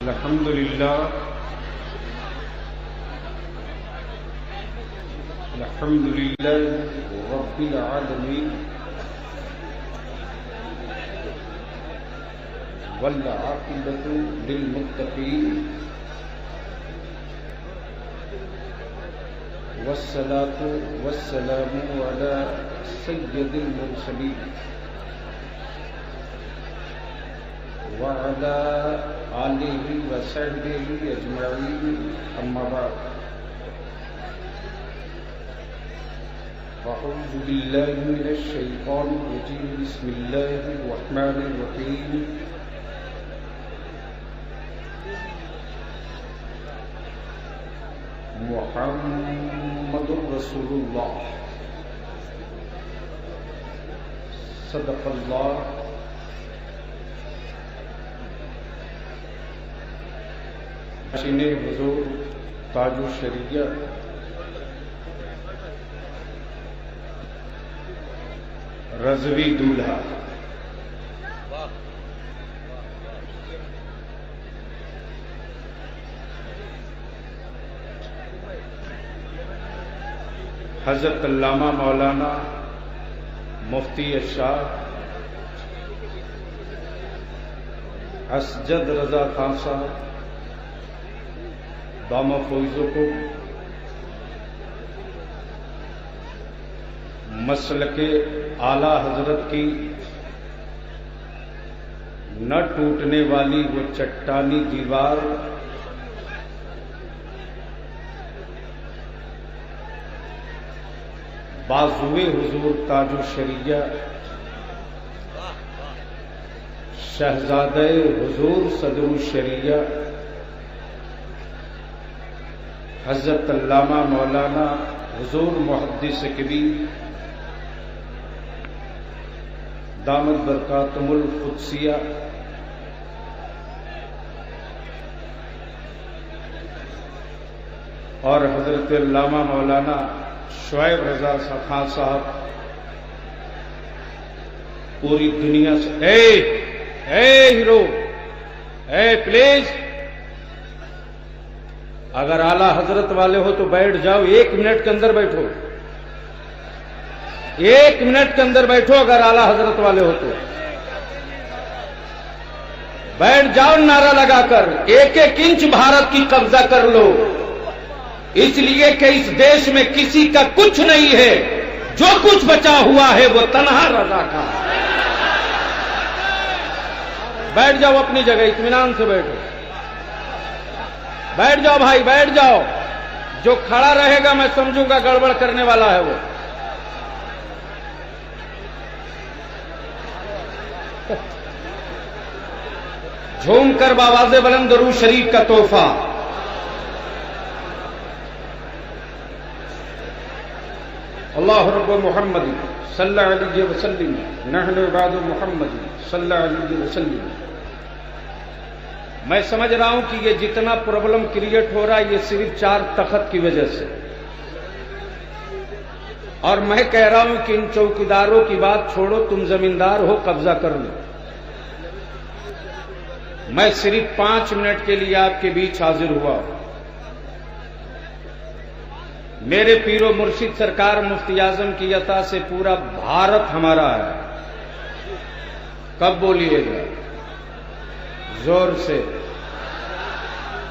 अल्हम्दुलिल्लाह रब्बिल आलमीन वल आक़िबतु लिल मुत्तक़ीन वस्सलातु वस्सलामु अला सय्यिदिल मुरसलीन व अला आलिहि व सहबिहि अजमईन अम्मा बाद। अऊज़ु बिल्लाहि मिनश शैतानिर रजीम। बिस्मिल्लाहिर रहमानिर रहीम। मुहम्मदुर रसूलुल्लाह सदक़ल्लाह सीने हुजूर ताजु शरीया रज़वी दूल्हा हज़रत अल्लामा मौलाना मुफ्ती शाह असजद रजा खान साहब दामा फौजों को मसलके आला हजरत की न टूटने वाली वो चट्टानी दीवार बाजुए हुजूर ताजु शरीया शहजादे हुजूर सदरु शरीया हज़रत अल्लामा मौलाना हुजूर मुहद्दिस कबीर दामत बरकातुहुल कुद्सिया और हज़रत अल्लामा मौलाना शुएब रजा खान साहब पूरी दुनिया से ए हीरो प्लीज अगर आला हजरत वाले हो तो बैठ जाओ। 1 मिनट के अंदर बैठो, 1 मिनट के अंदर बैठो। अगर आला हजरत वाले हो तो बैठ जाओ नारा लगाकर। 1-1 इंच भारत की कब्जा कर लो, इसलिए कि इस देश में किसी का कुछ नहीं है। जो कुछ बचा हुआ है वो तन्हा रजा का। बैठ जाओ अपनी जगह, इत्मीनान से बैठो। बैठ जाओ भाई, बैठ जाओ। जो खड़ा रहेगा मैं समझूंगा गड़बड़ करने वाला है वो। झूम कर बावाज़े बुलंद दरूद शरीफ का तोहफा। अल्लाह रब्बु मुहम्मद सल्लल्लाहु अलैहि वसल्लम नहनु इबादु मुहम्मद सल्लल्लाहु अलैहि वसल्लम। मैं समझ रहा हूं कि ये जितना प्रॉब्लम क्रिएट हो रहा है ये सिर्फ 4 तख्त की वजह से। और मैं कह रहा हूं कि इन चौकीदारों की बात छोड़ो, तुम जमींदार हो, कब्जा कर लो। मैं सिर्फ 5 मिनट के लिए आपके बीच हाजिर हुआ। मेरे पीरो मुर्शिद सरकार मुफ्ती आजम की अता से पूरा भारत हमारा है। कब बोलिएगा? जोर से।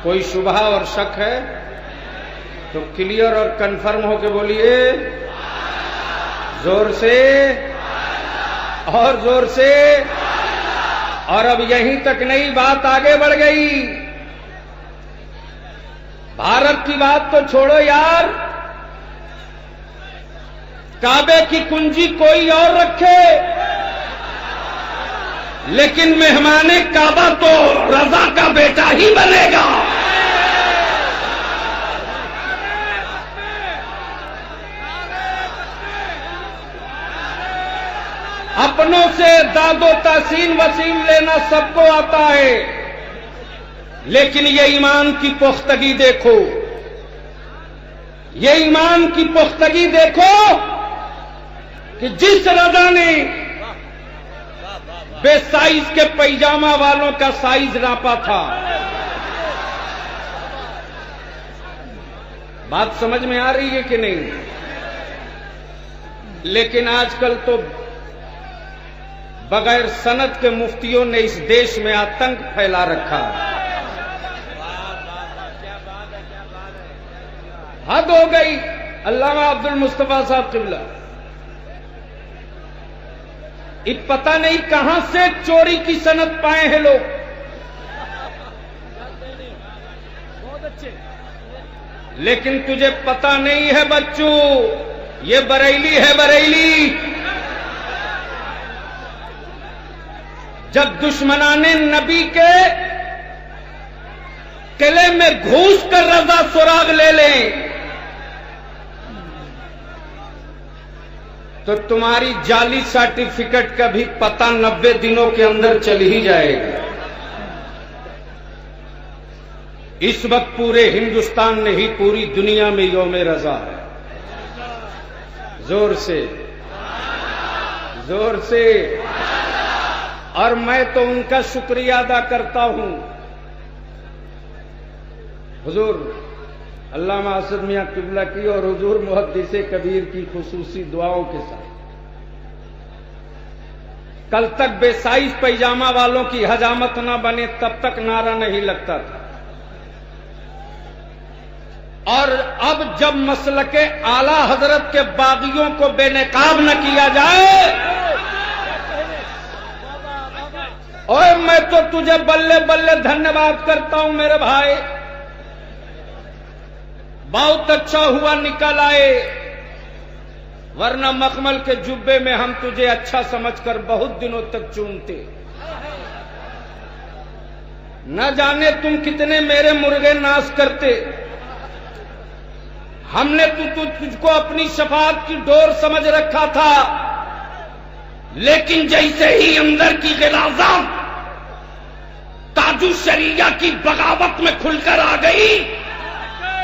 कोई शुबहा और शक है तो क्लियर और कंफर्म होके बोलिए, जोर से और जोर से। और अब यहीं तक नहीं, बात आगे बढ़ गई। भारत की बात तो छोड़ो यार, काबे की कुंजी कोई और रखे, लेकिन मेहमाने काबा तो रजा का बेटा ही बनेगा। अपनों से दादो तहसीन वसीम लेना सबको आता है, लेकिन ये ईमान की पुख्तगी देखो, ये ईमान की पुख्तगी देखो कि जिस रजा ने बेसाइज के पैजामा वालों का साइज नापा था, बात समझ में आ रही है कि नहीं? लेकिन आजकल तो बगैर सनद के मुफ्तियों ने इस देश में आतंक फैला रखा है। हद हो गई। अल्लामा अब्दुल मुस्तफा साहब किबला, ये पता नहीं कहां से चोरी की सनद पाए हैं लोग। बहुत अच्छे, लेकिन तुझे पता नहीं है बच्चों, ये बरेली है, बरेली। जब दुश्मनाने नबी के किले में घुस कर रजा सुराग ले लें तो तुम्हारी जाली सर्टिफिकेट का भी पता 90 दिनों के अंदर चल ही जाएगा। इस वक्त पूरे हिंदुस्तान में ही पूरी दुनिया में यौम रजा है। जोर से, जोर से। और मैं तो उनका शुक्रिया अदा करता हूं, हुजूर अल्लामा असद मियां किबला की और हुजूर मुहद्दिसे कबीर की खुसूसी दुआओं के साथ। कल तक बेसाइज पैजामा वालों की हजामत ना बने तब तक नारा नहीं लगता था, और अब जब मसलके आला हजरत के बागियों को बेनकाब न किया जाए, और मैं तो तुझे बल्ले बल्ले धन्यवाद करता हूं मेरे भाई। बहुत अच्छा हुआ निकल आए, वरना मखमल के जुब्बे में हम तुझे अच्छा समझकर बहुत दिनों तक चूमते। न जाने तुम कितने मेरे मुर्गे नाश करते। हमने तुझको अपनी शफाअत की डोर समझ रखा था, लेकिन जैसे ही अंदर की गिलाज़त ताजु शरिया की बगावत में खुलकर आ गई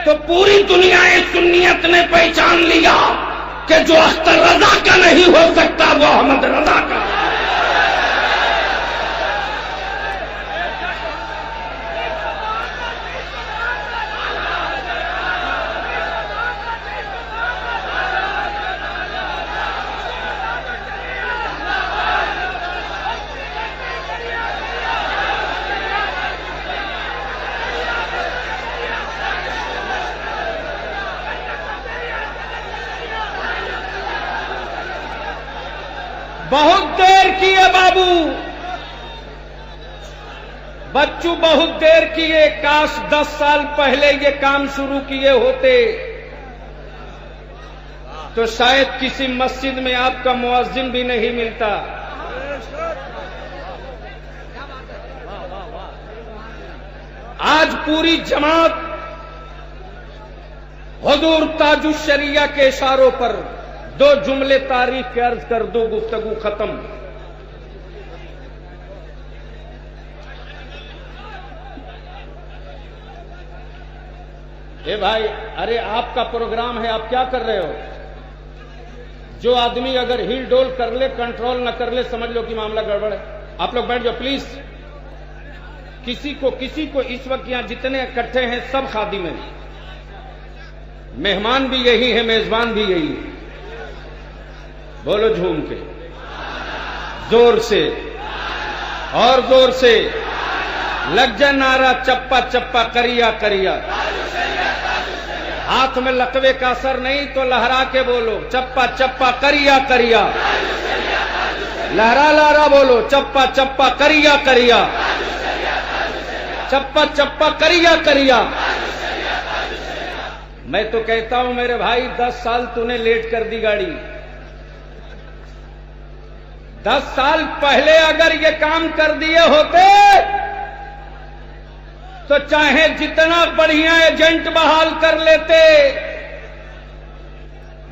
तो पूरी दुनिया सुन्नियत ने पहचान लिया कि जो अख्तर रजा का नहीं हो सकता वो अहमद रजा का। बहुत देर की है बाबू, बच्चू बहुत देर किए। काश 10 साल पहले ये काम शुरू किए होते तो शायद किसी मस्जिद में आपका मुअज्जिन भी नहीं मिलता। आज पूरी जमात हुजूर ताजुश शरिया के इशारों पर 2 जुमले तारीफ के अर्ज कर दो, गुफ्तगू खत्म। ए भाई, अरे आपका प्रोग्राम है, आप क्या कर रहे हो? जो आदमी अगर हिल डोल कर ले, कंट्रोल न कर ले, समझ लो कि मामला गड़बड़ है। आप लोग बैठ जाओ प्लीज। किसी को इस वक्त यहां जितने इकट्ठे हैं सब खादिम हैं, मेहमान भी यही है, मेजबान भी यही है। बोलो झूम के, जोर से और जोर से लग जा नारा, चप्पा चप्पा करिया करिया। हाथ में लकवे का असर नहीं तो लहरा के बोलो, चप्पा चप्पा करिया करिया। लहरा लहरा बोलो, चप्पा चप्पा करिया करिया, चप्पा चप्पा करिया करिया। मैं तो कहता हूं मेरे भाई, 10 साल तूने लेट कर दी गाड़ी। 10 साल पहले अगर ये काम कर दिए होते तो चाहे जितना बढ़िया एजेंट बहाल कर लेते,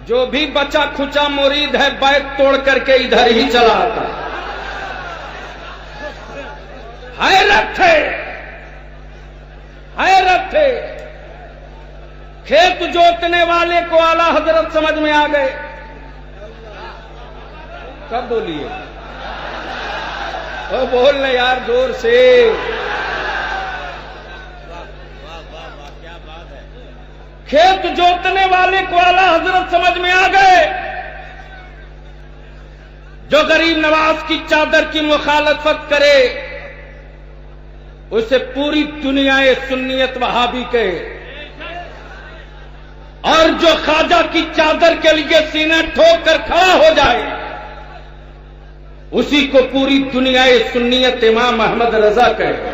जो भी बचा खुचा मुरीद है बैत तोड़ करके इधर ही चला आता। हैरत है, हैरत है। खेत जोतने वाले को आला हजरत समझ में आ गए। कब बोलिए? ओ बोल ना यार जोर से। खेत जोतने वाले को आला हजरत समझ में आ गए। जो गरीब नवाज की चादर की मुखालफत करे उसे पूरी दुनिया सुन्नियत वहाबी कहे, और जो ख्वाजा की चादर के लिए सीना ठोक कर खड़ा हो जाए उसी को पूरी दुनिया सुन्नियत इमाम अहमद रजा कहे।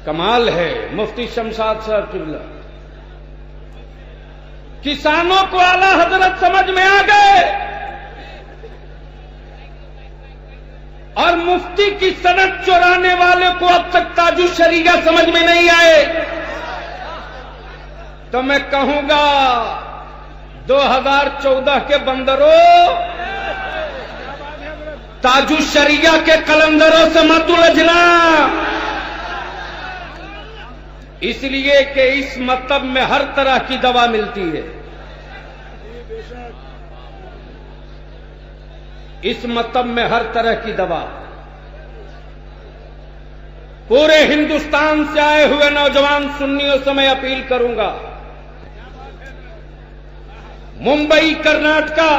कमाल है मुफ्ती शमशाद साहब किबला। किसानों को आला हजरत समझ में आ गए और मुफ्ती की सनद चुराने वाले को अब तक ताजु शरीया समझ में नहीं आए। तो मैं कहूंगा 2014 के बंदरों, ताजु शरीया के कलंदरों से मत उलझना, इसलिए कि इस मतब में हर तरह की दवा मिलती है। इस मतब में हर तरह की दवा। पूरे हिंदुस्तान से आए हुए नौजवान सुन्नियों से मैं अपील करूंगा, मुंबई, कर्नाटका,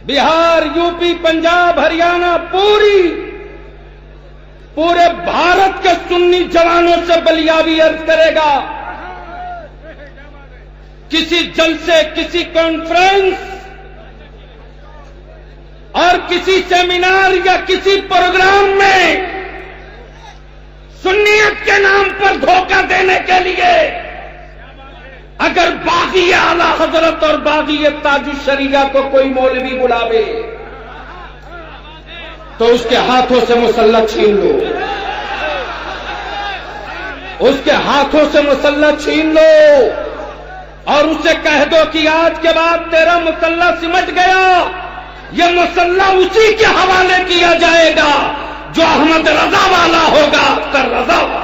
बिहार, यूपी, पंजाब, हरियाणा, पूरे भारत के सुन्नी जवानों से बलियाबी अर्ज करेगा। किसी जलसे, किसी कॉन्फ्रेंस और किसी सेमिनार या किसी प्रोग्राम में सुन्नियत के नाम पर धोखा देने के लिए अगर बागी आला हजरत और बागी ताजु शरीया को कोई मौलवी बुलावे तो उसके हाथों से मुसल्ला छीन लो, उसके हाथों से मुसल्ला छीन लो और उसे कह दो कि आज के बाद तेरा मुसल्ला सिमट गया, ये मुसल्ला उसी के हवाले किया जाएगा जो अहमद रजा वाला होगा, अख्तर रजा वाला।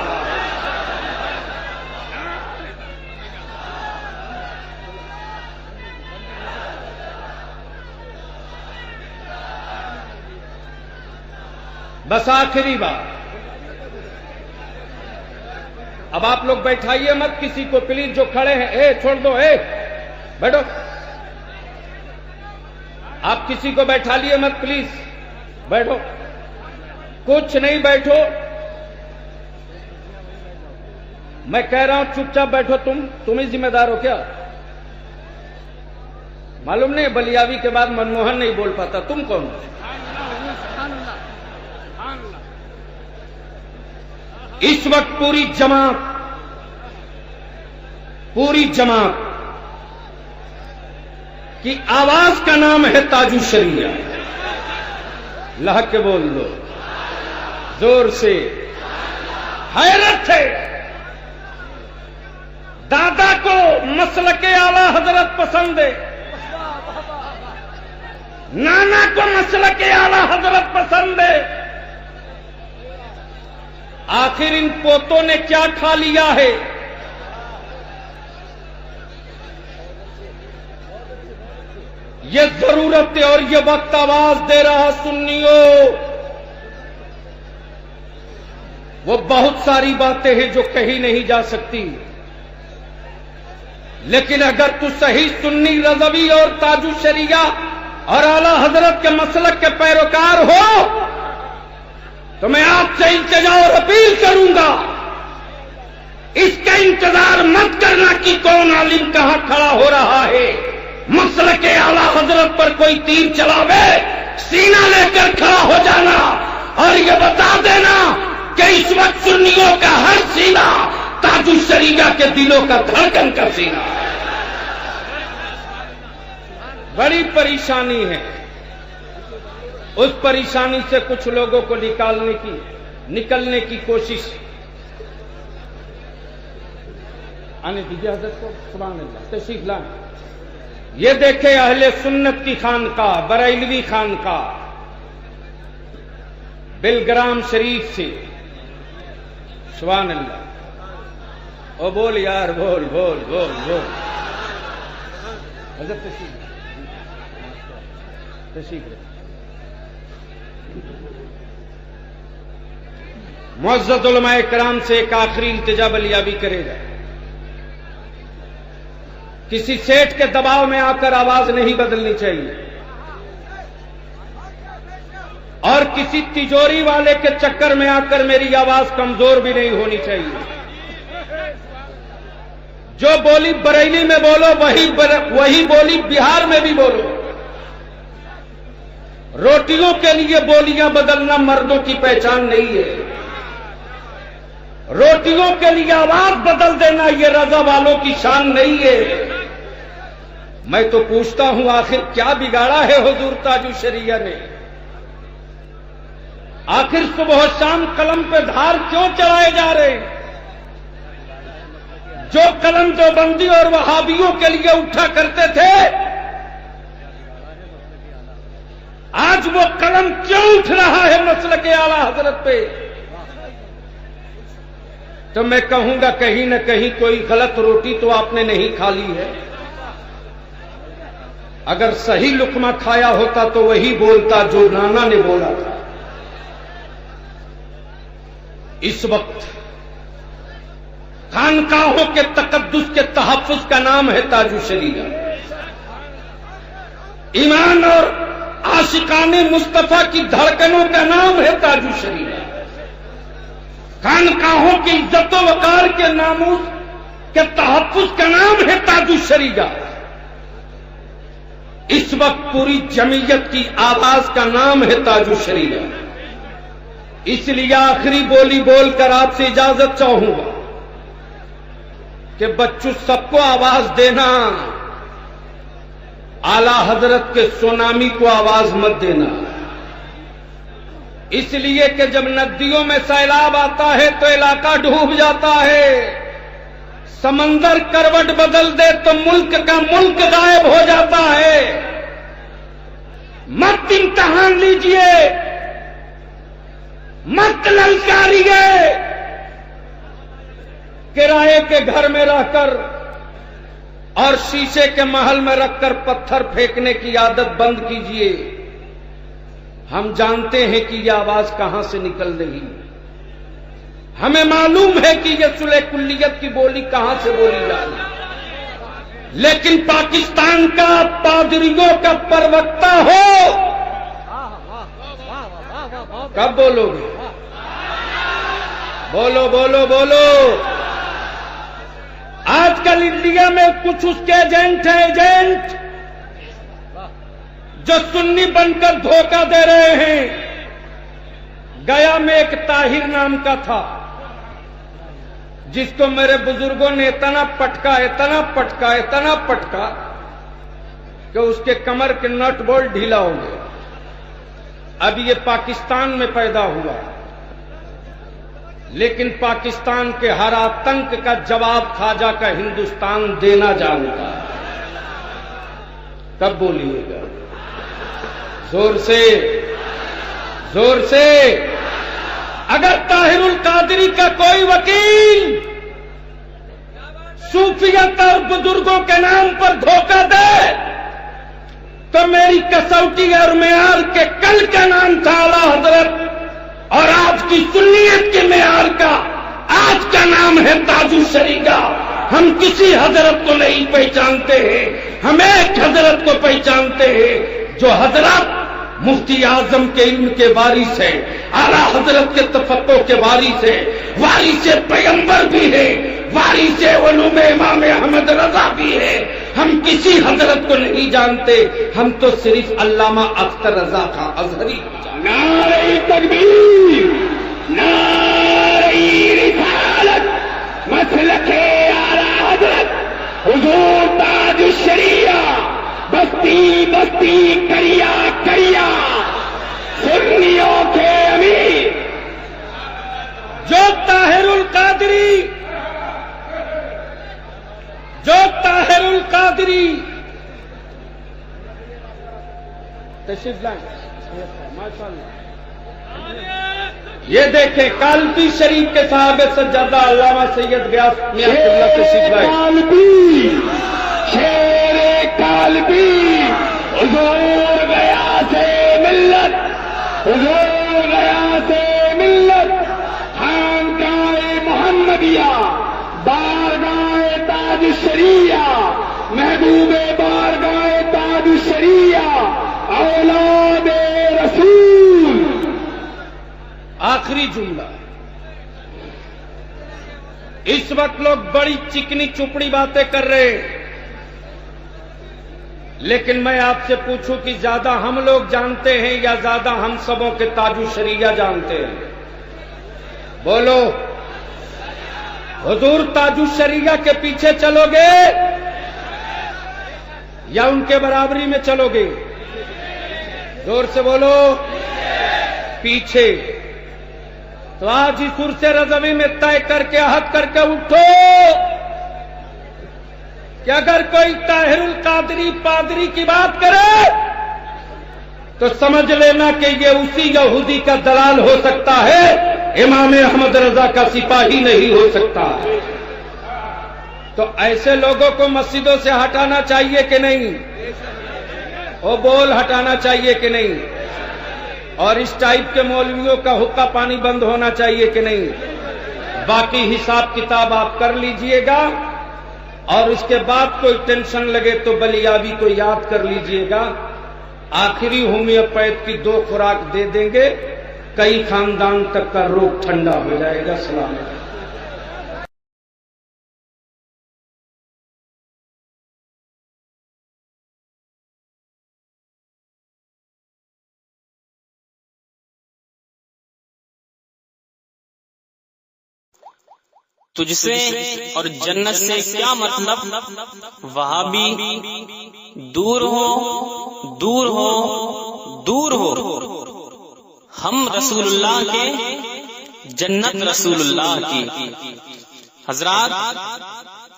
बस आखिरी बात, अब आप लोग बैठाइए मत किसी को प्लीज, जो खड़े हैं छोड़ दो, बैठो, आप किसी को बैठा लिए मत प्लीज, बैठो, कुछ नहीं, बैठो, मैं कह रहा हूं चुपचाप बैठो। तुम ही जिम्मेदार हो क्या? मालूम नहीं बलियावी के बाद मनमोहन नहीं बोल पाता, तुम कौन हो? इस वक्त पूरी जमात की आवाज का नाम है ताजु शरीया। लहक के बोल लो जोर से, हैरत है। दादा को मसलके आला हजरत पसंद है, नाना को मसलके आला हजरत पसंद है, आखिर इन पोतों ने क्या खा लिया है? ये जरूरत है और ये वक्त आवाज दे रहा सुन्नियों। वो बहुत सारी बातें हैं जो कही नहीं जा सकती, लेकिन अगर तू सही सुन्नी रज़वी और ताजु शरीया और आला हजरत के मसलक के पैरोकार हो तो मैं आपसे इल्तिजा और अपील करूंगा, इसका इंतजार मत करना कि कौन आलिम कहां खड़ा हो रहा है। मसलक आला हजरत पर कोई तीर चलावे, सीना लेकर खड़ा हो जाना और ये बता देना कि इस वक्त सुन्नियों का हर सीना ताजु शरीया के दिलों का धड़कन का सीना। बड़ी परेशानी है, उस परेशानी से कुछ लोगों को निकलने की कोशिश। आने दीजिए हजरत को, सुभान अल्लाह, तशरीफ लाएं। ये देखे अहले सुन्नत की खानकाह, बरेलवी खानकाह, बिलग्राम शरीफ से, सुभान अल्लाह। ओ बोल यार, बोल बोल बोल बोल। हजरत तशरीफ मुअज़्ज़ज़ उलमाए किराम से एक आखिरी इल्तिजा बलिया भी करेगा। किसी सेठ के दबाव में आकर आवाज नहीं बदलनी चाहिए और किसी तिजोरी वाले के चक्कर में आकर मेरी आवाज कमजोर भी नहीं होनी चाहिए। जो बोली बरेली में बोलो वही बोली बिहार में भी बोलो। रोटियों के लिए बोलियां बदलना मर्दों की पहचान नहीं है। रोटियों के लिए आवाज बदल देना ये रजा वालों की शान नहीं है। मैं तो पूछता हूं आखिर क्या बिगाड़ा है हुजूर ताजुशरिया ने? आखिर सुबह शाम कलम पे धार क्यों चढ़ाए जा रहे? जो कलम देवबंदी और वहाबियों के लिए उठा करते थे, आज वो कलम क्यों उठ रहा है मसलक आला हजरत पे? तो मैं कहूंगा कहीं न कहीं कोई गलत रोटी तो आपने नहीं खा ली है। अगर सही लुकमा खाया होता तो वही बोलता जो नाना ने बोला था। इस वक्त खानकाहों के तकद्दुस के तहफ्फुज का नाम है ताजुशरिया। ईमान और आशिकाने मुस्तफा की धड़कनों का नाम है ताजुशरिया। खानकाहों की इज्जत वकार के नामूस के तहफ्फुज का नाम है ताजुशरिया। इस वक्त पूरी जमीयत की आवाज का नाम है ताजुशरिया। इसलिए आखिरी बोली बोलकर आपसे इजाजत चाहूंगा कि बच्चों सबको आवाज देना, आला हजरत के सुनामी को आवाज मत देना। इसलिए कि जब नदियों में सैलाब आता है तो इलाका डूब जाता है। समंदर करवट बदल दे तो मुल्क का मुल्क गायब हो जाता है। मत इम्तिहान लीजिए, मत ललकारिए। किराए के घर में रहकर और शीशे के महल में रखकर पत्थर फेंकने की आदत बंद कीजिए। हम जानते हैं कि यह आवाज कहां से निकल रही है। हमें मालूम है कि यह सुलह कुल्लियत की बोली कहां से बोली जा रही है। लेकिन पाकिस्तान का पादरियों का प्रवक्ता हो, कब बोलोगे? बोलो बोलो बोलो। आजकल इंडिया में कुछ उसके एजेंट हैं, एजेंट जो सुन्नी बनकर धोखा दे रहे हैं। गया में एक ताहिर नाम का था जिसको मेरे बुजुर्गों ने इतना पटका कि उसके कमर के नट बोल्ट ढीला हो गए। अब ये पाकिस्तान में पैदा हुआ, लेकिन पाकिस्तान के हर आतंक का जवाब खाजा का हिंदुस्तान देना जानता है। तब बोलिएगा जोर से, जोर से। अगर ताहिरुल कादरी का कोई वकील सूफियत और बुजुर्गों के नाम पर धोखा दे तो मेरी कसौटी और मेयार के कल का नाम था आला हजरत, और आज की सुन्नियत के मेयार का आज का नाम है ताजुशरिया। हम किसी हजरत को नहीं पहचानते हैं, हम एक हजरत को पहचानते हैं जो हजरत मुफ्ती आजम के इल्म के वारिस है, आला हजरत के तफक्को के वारिस है, वारिस पैगंबर भी है, वारिस उलूम इमाम अहमद रजा भी है। हम किसी हजरत को नहीं जानते, हम तो सिर्फ अल्लामा अख्तर रजा का अजहरी। नारे तकबीर, नारे रिसालत, मसलके आला हजरत हुजूर ताजुशरिया। बस्ती बस्ती करिया करिया सुन्नियों के अमीर जो ताहिरुल कादरी, जो ताहिरुल कादरी तशरीफ लाएं। माशाअल्लाह। ये देखें कालपी शरीफ के साहब सज्जादा अल्लामा सैयद गयास मियां किबला तशरीफ लाएं। शेरे कालबी हुजूर गया से मिल्लत, हुजूर गया से मिल्लत। शरिया, महबूबे बारगाए ताज शरिया, औलादे रसूल। आखिरी जुमला। इस वक्त लोग बड़ी चिकनी चुपड़ी बातें कर रहे हैं, लेकिन मैं आपसे पूछूं कि ज्यादा हम लोग जानते हैं या ज्यादा हम सबों के ताजु शरिया जानते हैं? बोलो, हुजूर ताजु शरिया के पीछे चलोगे या उनके बराबरी में चलोगे? जोर से बोलो, पीछे। तो आज इस उर्से रज़वी में तय करके अहद करके उठो कि अगर कोई ताहिरुल कादरी पादरी की बात करे तो समझ लेना कि ये उसी यहूदी का दलाल हो सकता है, इमाम अहमद रजा का सिपाही नहीं हो सकता। तो ऐसे लोगों को मस्जिदों से हटाना चाहिए कि नहीं? वो बोल, हटाना चाहिए कि नहीं? और इस टाइप के मौलवियों का हुक्का पानी बंद होना चाहिए कि नहीं? बाकी हिसाब किताब आप कर लीजिएगा, और इसके बाद कोई टेंशन लगे तो बलियाबी को याद कर लीजिएगा। आखिरी होम्योपैथ की 2 खुराक दे देंगे, कई खानदान तक का रोग ठंडा हो जाएगा। सलाम। तुझसे और जन्नत से क्या मतलब, वहाबी दूर हो दूर हो दूर हो, हम रसूलुल्लाह के, जन्नत रसूलुल्लाह की। हजरात,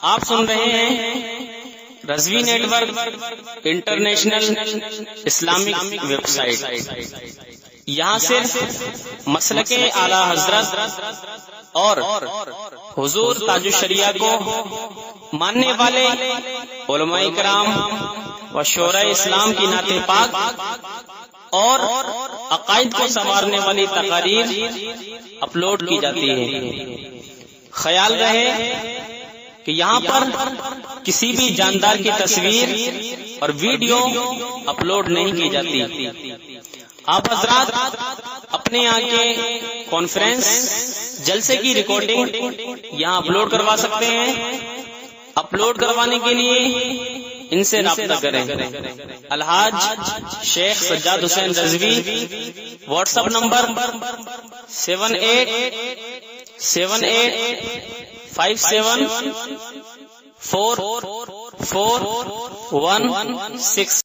आप सुन रहे हैं Razvi network international Islamic website. यहाँ सिर्फ मसलके आला हजरत और हुजूर ताजु शरिया को मानने वाले उलमाए किराम व शोराए इस्लाम की नाते पाक और अकायद को संवारने वाली तकारीर अपलोड की जाती है। ख्याल रहे कि यहाँ पर किसी भी जानदार की तस्वीर और वीडियो अपलोड नहीं की जाती। आप हजरात अपने यहाँ के कॉन्फ्रेंस जलसे की रिकॉर्डिंग यहाँ अपलोड करवा सकते हैं। अपलोड करवाने के लिए इनसे राब्ता करें। Alhaj Sheikh Sajjad Hussain Razvi, WhatsApp number 7857 44116।